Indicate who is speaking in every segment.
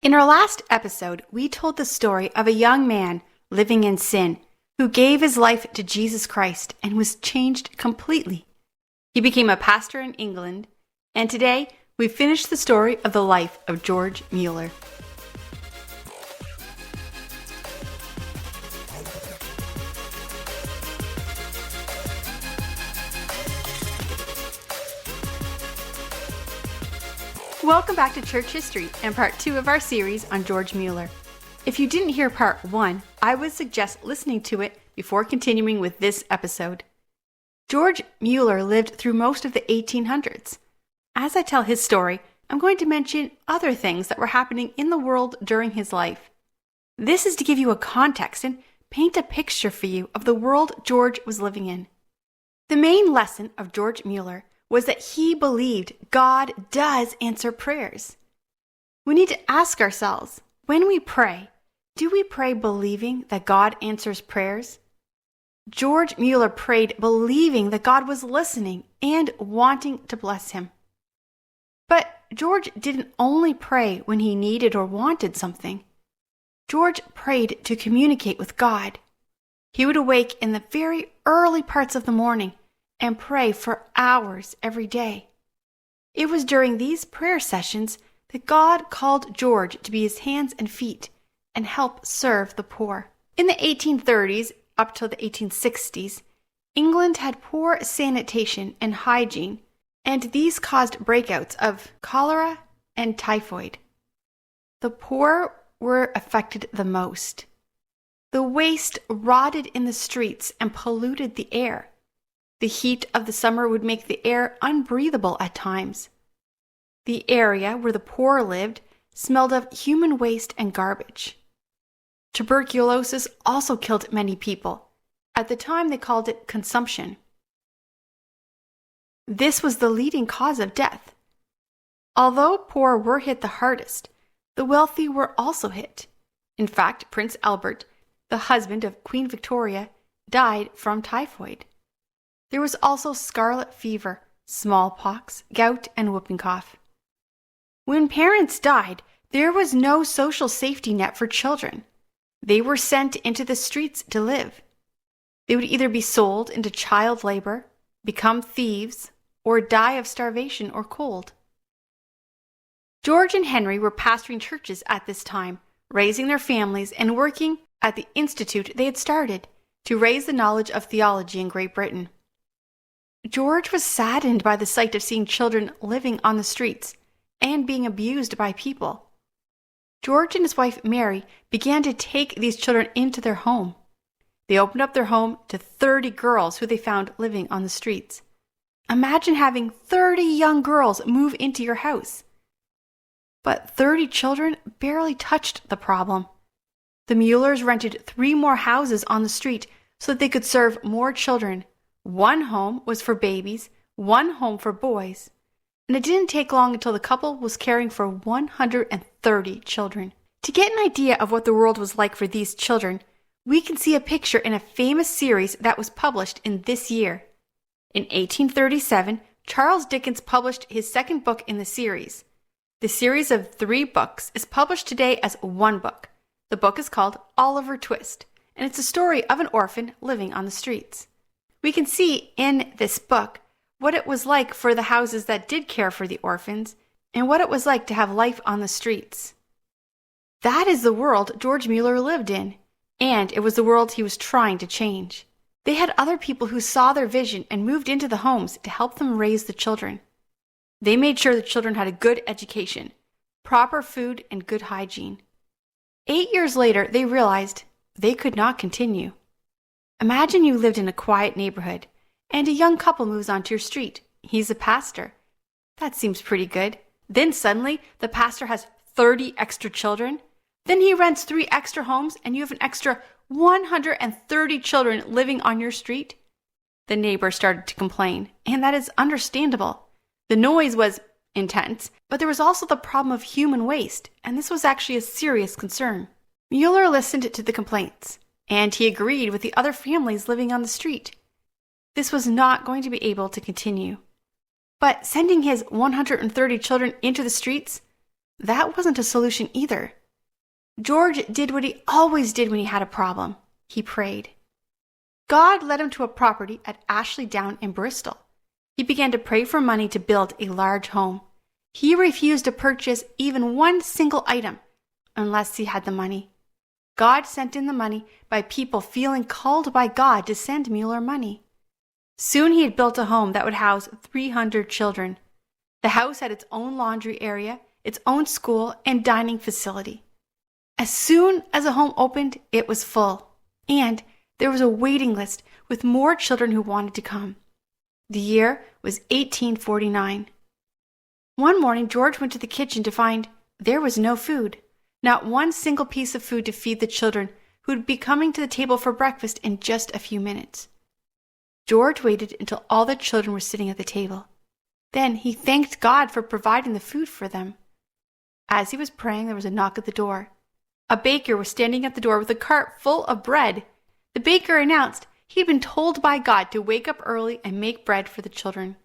Speaker 1: In our last episode, we told the story of a young man living in sin who gave his life to Jesus Christ and was changed completely. He became a pastor in England, and today we finish the story of the life of George Müller. Welcome back to Church History and part 2 of our series on George Müller. If you didn't hear part 1, I would suggest listening to it before continuing with this episode. George Müller lived through most of the 1800s. As I tell his story, I'm going to mention other things that were happening in the world during his life. This is to give you a context and paint a picture for you of the world George was living in. The main lesson of George Müller was that he believed God does answer prayers. We need to ask ourselves, when we pray, do we pray believing that God answers prayers? George Müller prayed believing that God was listening and wanting to bless him. But George didn't only pray when he needed or wanted something. George prayed to communicate with God. He would awake in the very early parts of the morning and pray for hours every day. It was during these prayer sessions that God called George to be his hands and feet and help serve the poor. In the 1830s up till the 1860s, England had poor sanitation and hygiene, and these caused breakouts of cholera and typhoid. The poor were affected the most. The waste rotted in the streets and polluted the air. The heat of the summer would make the air unbreathable at times. The area where the poor lived smelled of human waste and garbage. Tuberculosis also killed many people. At the time, they called it consumption. This was the leading cause of death. Although poor were hit the hardest, the wealthy were also hit. In fact, Prince Albert, the husband of Queen Victoria, died from typhoid. There was also scarlet fever, smallpox, gout, and whooping cough. When parents died, there was no social safety net for children. They were sent into the streets to live. They would either be sold into child labor, become thieves, or die of starvation or cold. George and Henry were pastoring churches at this time, raising their families and working at the institute they had started to raise the knowledge of theology in Great Britain. George was saddened by the sight of seeing children living on the streets and being abused by people. George and his wife Mary began to take these children into their home. They opened up their home to 30 girls who they found living on the streets. Imagine having 30 young girls move into your house. But 30 children barely touched the problem. The Müllers rented 3 more houses on the street so that they could serve more children. One home was for babies, one home for boys, and it didn't take long until the couple was caring for 130 children. To get an idea of what the world was like for these children, we can see a picture in a famous series that was published in this year. In 1837, Charles Dickens published his second book in the series. The series of 3 books is published today as one book. The book is called Oliver Twist, and it's a story of an orphan living on the streets. We can see in this book what it was like for the houses that did care for the orphans and what it was like to have life on the streets. That is the world George Müller lived in, and it was the world he was trying to change. They had other people who saw their vision and moved into the homes to help them raise the children. They made sure the children had a good education, proper food, and good hygiene. 8 years later, they realized they could not continue. Imagine you lived in a quiet neighborhood, and a young couple moves onto your street. He's a pastor. That seems pretty good. Then suddenly, the pastor has 30 extra children. Then he rents 3 extra homes, and you have an extra 130 children living on your street. The neighbor started to complain, and that is understandable. The noise was intense, but there was also the problem of human waste, and this was actually a serious concern. Müller listened to the complaints, and he agreed with the other families living on the street. This was not going to be able to continue. But sending his 130 children into the streets, that wasn't a solution either. George did what he always did when he had a problem. He prayed. God led him to a property at Ashley Down in Bristol. He began to pray for money to build a large home. He refused to purchase even one single item unless he had the money. God sent in the money by people feeling called by God to send Müller money. Soon he had built a home that would house 300 children. The house had its own laundry area, its own school, and dining facility. As soon as the home opened, it was full, and there was a waiting list with more children who wanted to come. The year was 1849. One morning, George went to the kitchen to find there was no food, not one single piece of food to feed the children who would be coming to the table for breakfast in just a few minutes. George waited until all the children were sitting at the table. Then he thanked God for providing the food for them. As he was praying, there was a knock at the door. A baker was standing at the door with a cart full of bread. The baker announced he'd been told by God to wake up early and make bread for the children.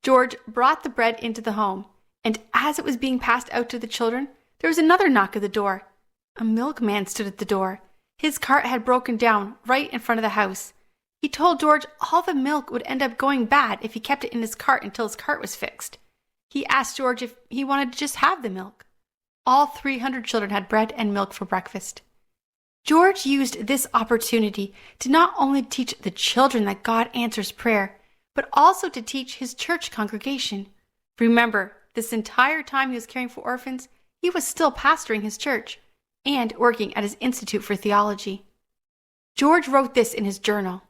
Speaker 1: George brought the bread into the home, and as it was being passed out to the children, there was another knock at the door. A milkman stood at the door. His cart had broken down right in front of the house. He told George all the milk would end up going bad if he kept it in his cart until his cart was fixed. He asked George if he wanted to just have the milk. All 300 children had bread and milk for breakfast. George used this opportunity to not only teach the children that God answers prayer, but also to teach his church congregation. Remember, this entire time he was caring for orphans, he was still pastoring his church and working at his Institute for Theology. George wrote this in his journal.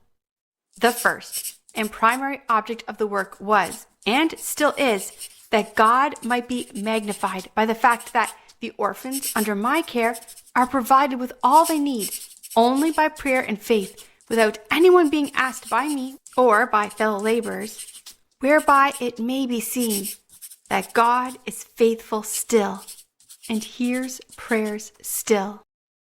Speaker 1: The first and primary object of the work was, and still is, that God might be magnified by the fact that the orphans under my care are provided with all they need only by prayer and faith, without anyone being asked by me or by fellow laborers, whereby it may be seen that God is faithful still and hears prayers still.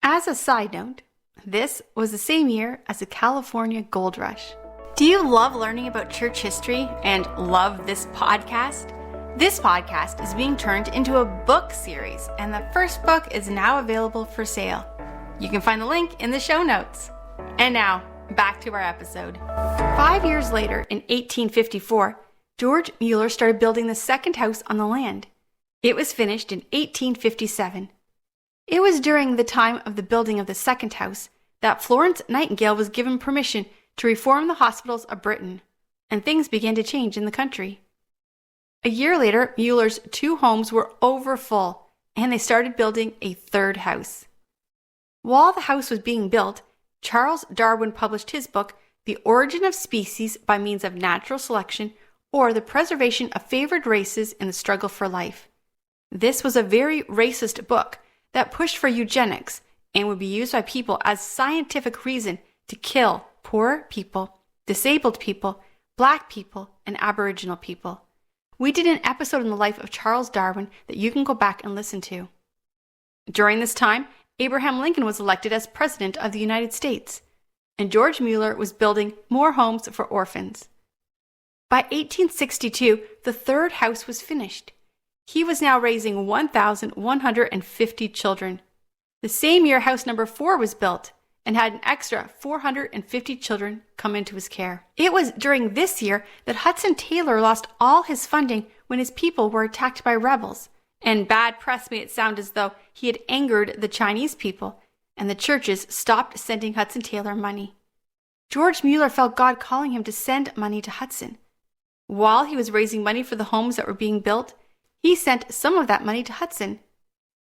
Speaker 1: As a side note, this was the same year as the California Gold Rush. Do you love learning about church history and love this podcast? This podcast is being turned into a book series, and the first book is now available for sale. You can find the link in the show notes. And now, back to our episode. 5 years later, in 1854, George Müller started building the second house on the land. It was finished in 1857. It was during the time of the building of the second house that Florence Nightingale was given permission to reform the hospitals of Britain, and things began to change in the country. A year later, Müller's 2 homes were overfull, and they started building a third house. While the house was being built, Charles Darwin published his book, The Origin of Species by Means of Natural Selection, or The Preservation of Favored Races in the Struggle for Life. This was a very racist book that pushed for eugenics and would be used by people as scientific reason to kill poor people, disabled people, Black people, and Aboriginal people. We did an episode in the life of Charles Darwin that you can go back and listen to. During this time, Abraham Lincoln was elected as President of the United States, and George Müller was building more homes for orphans. By 1862, the third house was finished. He was now raising 1,150 children. The same year, house number 4 was built and had an extra 450 children come into his care. It was during this year that Hudson Taylor lost all his funding when his people were attacked by rebels, and bad press made it sound as though he had angered the Chinese people, and the churches stopped sending Hudson Taylor money. George Müller felt God calling him to send money to Hudson. While he was raising money for the homes that were being built, he sent some of that money to Hudson.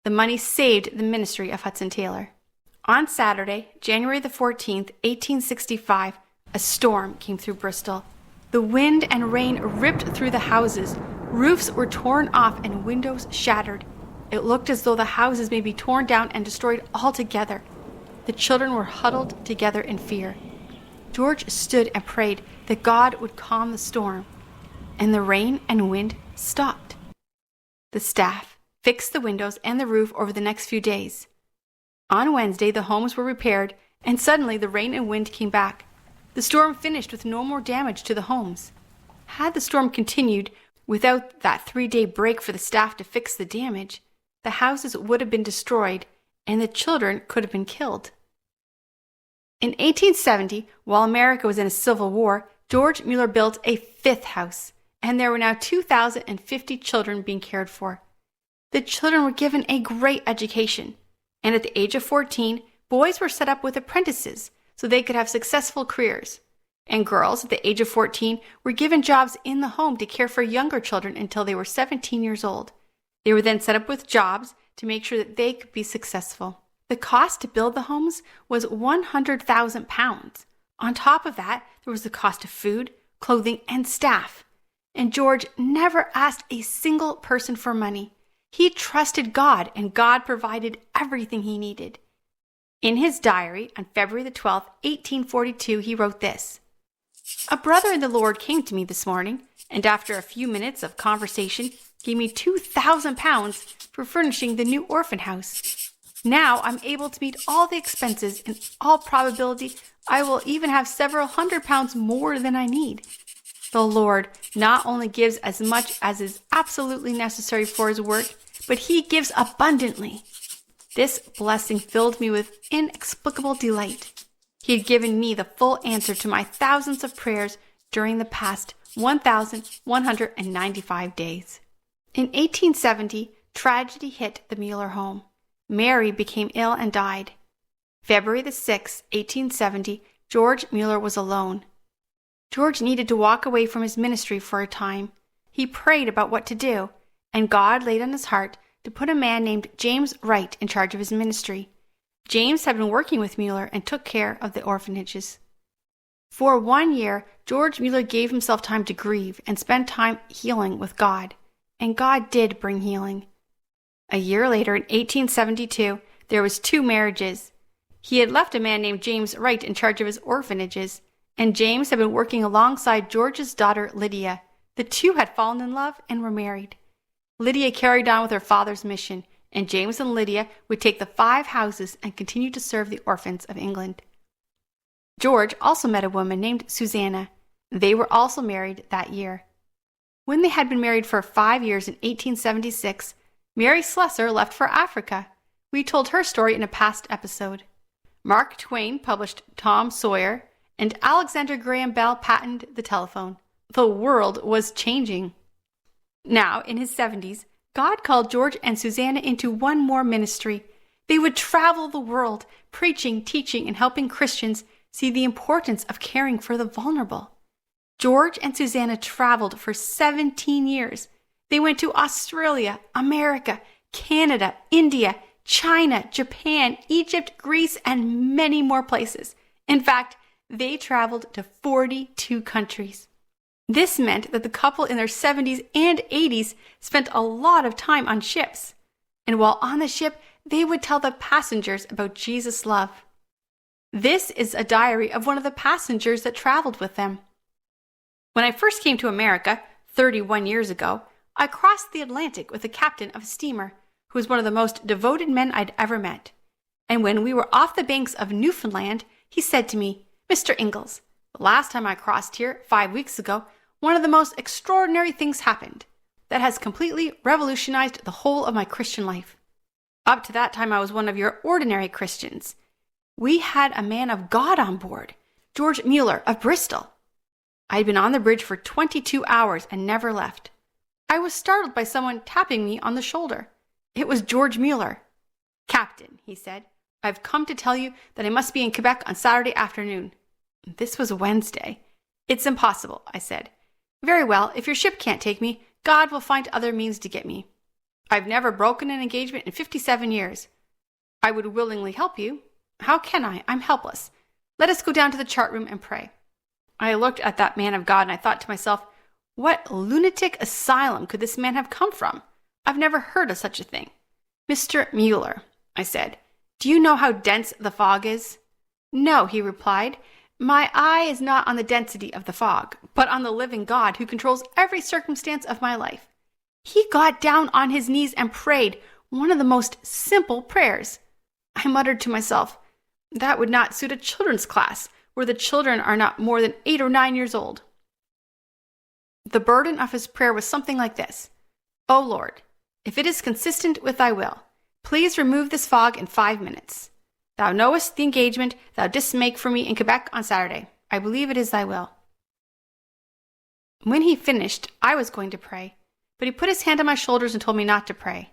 Speaker 1: The money saved the ministry of Hudson Taylor. On Saturday, January the 14th, 1865, a storm came through Bristol. The wind and rain ripped through the houses. Roofs were torn off and windows shattered. It looked as though the houses may be torn down and destroyed altogether. The children were huddled together in fear. George stood and prayed that God would calm the storm, and the rain and wind stopped. The staff fixed the windows and the roof over the next few days. On Wednesday, the homes were repaired, and suddenly the rain and wind came back. The storm finished with no more damage to the homes. Had the storm continued without that 3-day break for the staff to fix the damage, the houses would have been destroyed and the children could have been killed. In 1870, while America was in a civil war, George Müller built a fifth house, and there were now 2,050 children being cared for. The children were given a great education, and at the age of 14, boys were set up with apprentices so they could have successful careers. And girls at the age of 14 were given jobs in the home to care for younger children until they were 17 years old. They were then set up with jobs to make sure that they could be successful. The cost to build the homes was £100,000. On top of that, there was the cost of food, clothing, and staff. And George never asked a single person for money. He trusted God, and God provided everything he needed. In his diary on February the 12th, 1842, he wrote this: "A brother in the Lord came to me this morning, and after a few minutes of conversation, gave me £2,000 for furnishing the new orphan house. Now I'm able to meet all the expenses. In all probability, I will even have several £100 more than I need. The Lord not only gives as much as is absolutely necessary for his work, but he gives abundantly." This blessing filled me with inexplicable delight. He had given me the full answer to my thousands of prayers during the past 1,195 days. In 1870, tragedy hit the Müller home. Mary became ill and died. February the 6th, 1870, George Müller was alone. George needed to walk away from his ministry for a time. He prayed about what to do, and God laid on his heart to put a man named James Wright in charge of his ministry. James had been working with Müller and took care of the orphanages. For 1 year, George Müller gave himself time to grieve and spend time healing with God, and God did bring healing. A year later, in 1872, there was 2 marriages. He had left a man named James Wright in charge of his orphanages, and James had been working alongside George's daughter, Lydia. The two had fallen in love and were married. Lydia carried on with her father's mission, and James and Lydia would take the 5 houses and continue to serve the orphans of England. George also met a woman named Susanna. They were also married that year. When they had been married for 5 years in 1876, Mary Slessor left for Africa. We told her story in a past episode. Mark Twain published Tom Sawyer, and Alexander Graham Bell patented the telephone. The world was changing. Now, in his 70s, God called George and Susanna into one more ministry. They would travel the world, preaching, teaching, and helping Christians see the importance of caring for the vulnerable. George and Susanna traveled for 17 years. They went to Australia, America, Canada, India, China, Japan, Egypt, Greece, and many more places. In fact, they traveled to 42 countries. This meant that the couple in their 70s and 80s spent a lot of time on ships. And while on the ship, they would tell the passengers about Jesus' love. This is a diary of one of the passengers that traveled with them. When I first came to America, 31 years ago, I crossed the Atlantic with the captain of a steamer, who was one of the most devoted men I'd ever met. And when we were off the banks of Newfoundland, he said to me, "Mr. Ingalls, the last time I crossed here, 5 weeks ago, one of the most extraordinary things happened that has completely revolutionized the whole of my Christian life. Up to that time, I was one of your ordinary Christians. We had a man of God on board, George Müller of Bristol. I had been on the bridge for 22 hours and never left. I was startled by someone tapping me on the shoulder. It was George Müller. 'Captain,' he said, 'I've come to tell you that I must be in Quebec on Saturday afternoon.' This was Wednesday. 'It's impossible,' I said. 'Very well, if your ship can't take me, God will find other means to get me. I've never broken an engagement in 57 years. I would willingly help you. How can I? I'm helpless. Let us go down to the chart room and pray.' I looked at that man of God and I thought to myself, what lunatic asylum could this man have come from? I've never heard of such a thing. 'Mr. Müller,' I said, 'do you know how dense the fog is?' 'No,' he replied. 'My eye is not on the density of the fog, but on the living God who controls every circumstance of my life.' He got down on his knees and prayed one of the most simple prayers. I muttered to myself, that would not suit a children's class where the children are not more than 8 or 9 years old. The burden of his prayer was something like this. 'O Lord, If it is consistent with thy will, please remove this fog in 5 minutes. Thou knowest the engagement thou didst make for me in Quebec on Saturday. I believe it is thy will. When he finished, I was going to pray, but he put his hand on my shoulders and told me not to pray.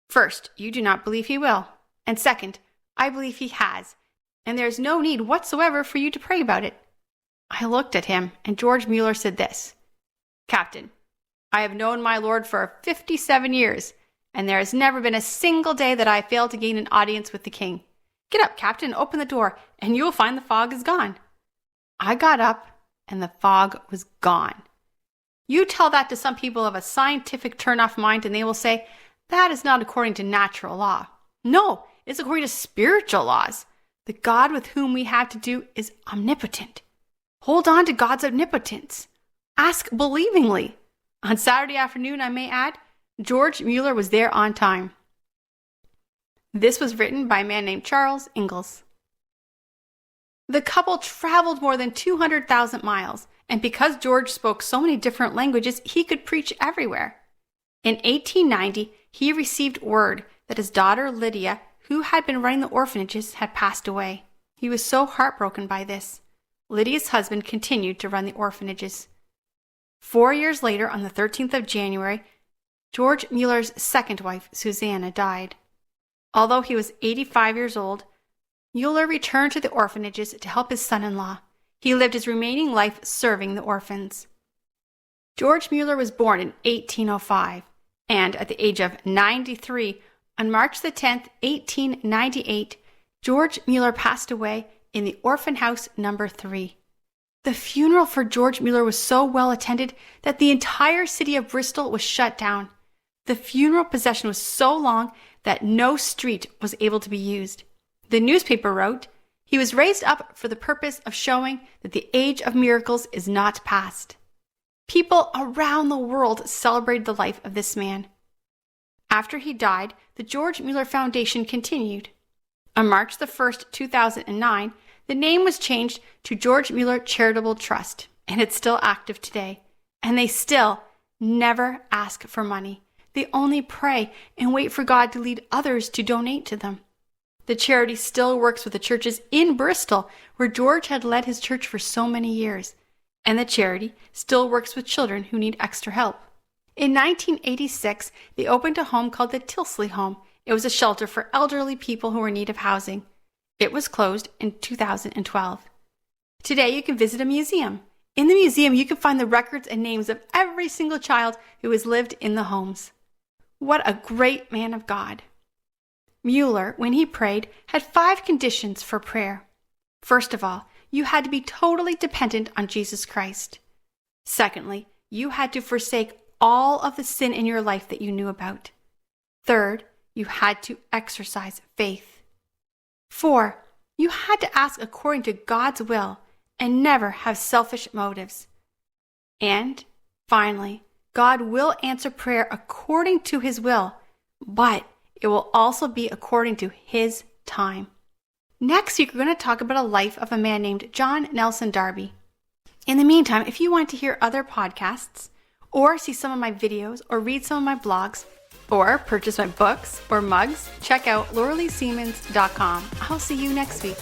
Speaker 1: First, you do not believe he will. And second, I believe he has, and there is no need whatsoever for you to pray about it. I looked at him, and George Müller said this, Captain, I have known my Lord for 57 years, and there has never been a single day that I failed to gain an audience with the king. Get up, Captain, open the door, and you will find the fog is gone. I got up, and the fog was gone. You tell that to some people of a scientific turn-off mind, and they will say, that is not according to natural law. No, it's according to spiritual laws. The God with whom we have to do is omnipotent. Hold on to God's omnipotence. Ask believingly. On Saturday afternoon, I may add, George Müller was there on time. This was written by a man named Charles Ingalls. The couple traveled more than 200,000 miles, and because George spoke so many different languages, he could preach everywhere. In 1890, he received word that his daughter Lydia, who had been running the orphanages, had passed away. He was so heartbroken by this. Lydia's husband continued to run the orphanages. 4 years later, on the 13th of January, George Müller's second wife, Susanna, died. Although he was 85 years old, Müller returned to the orphanages to help his son-in-law. He lived his remaining life serving the orphans. George Müller was born in 1805, and at the age of 93, on March the 10th, 1898, George Müller passed away in the Orphan House number 3. The funeral for George Müller was so well attended that the entire city of Bristol was shut down. The funeral procession was so long that no street was able to be used. The newspaper wrote, he was raised up for the purpose of showing that the age of miracles is not past. People around the world celebrated the life of this man. After he died, the George Müller Foundation continued. On March the 1st, 2009, the name was changed to George Müller Charitable Trust, and it's still active today. And they still never ask for money. They only pray and wait for God to lead others to donate to them. The charity still works with the churches in Bristol, where George had led his church for so many years. And the charity still works with children who need extra help. In 1986, they opened a home called the Tilsley Home. It was a shelter for elderly people who were in need of housing. It was closed in 2012. Today, you can visit a museum. In the museum, you can find the records and names of every single child who has lived in the homes. What a great man of God. Müller, when he prayed, had 5 conditions for prayer. First of all, you had to be totally dependent on Jesus Christ. Secondly, you had to forsake all of the sin in your life that you knew about. Third, you had to exercise faith. 4, you had to ask according to God's will and never have selfish motives. And finally, God will answer prayer according to his will, but it will also be according to his time. Next week, we're going to talk about a life of a man named John Nelson Darby. In the meantime, if you want to hear other podcasts, or see some of my videos, or read some of my blogs, or purchase my books or mugs, check out lauraleesiemens.com. I'll see you next week.